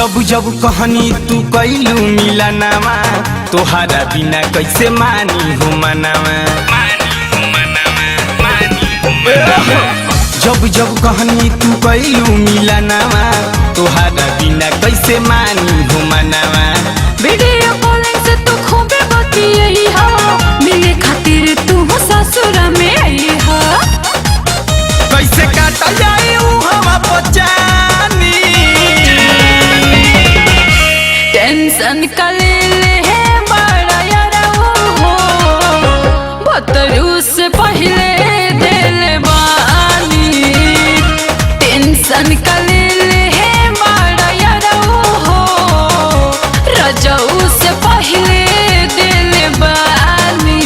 जब जब कहानी तू कैलू मिलनावा तोहरा बिना कैसे मानी हो मनावा। जब जब कहानी तू कैलू मिलनावा तोहरा बिना कैसे मानी हो मनावा। वीडियो कॉलिंग से तू खूबे बतियई हो, मिले खातिर तू ससुर में आई हो। कैसे काटा जाए हवा पचानी टेंशन कले है बड़ा यारा हो, बतरू से पहले दिल बानी। टेंशन कले है बड़ा यारा हो, रजऊ से पहले दिल बानी।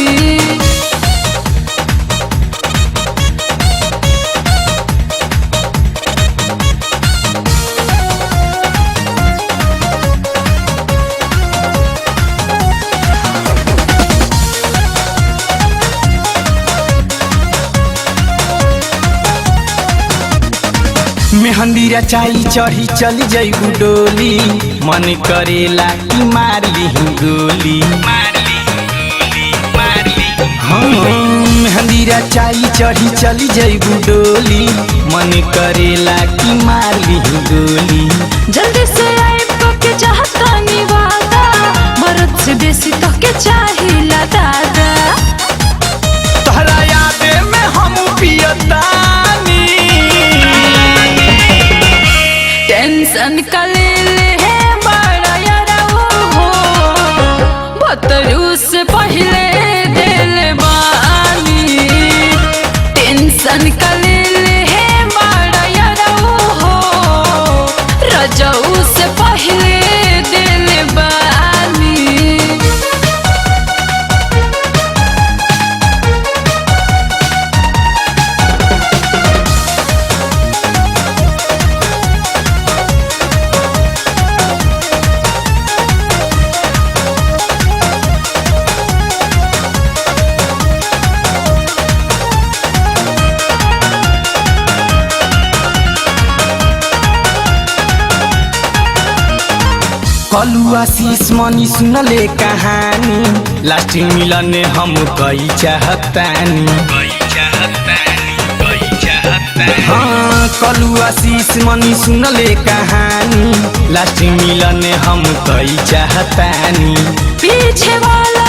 मेहंदी रचाई चढ़ी चली जइबू डोली, मन करेला कि मार ली गोली। हाँ मेहंदी रचाई चढ़ी चली जइबू डोली, मन करेला कि मार ली गोली। जल्दी से आइब तो के चाहता निवादा, मर्द से बेसी तो के चाहिला दादा। तोहरा यादे में हम पियतानी टेंशन कले है बड़ा यारा हो, बतरू से पहले दिल बानी। टेंशन कले है बड़ा यारा हो, रजऊ से पहले दिल बानी। कलू आशीष मनी सुनले कहानी, लास्ट मिलन हम कई चाहतानी। हाँ कलू आशीष मनी सुनले कहानी, लास्ट मिलन हम कई चाहतानी। पीछे वाला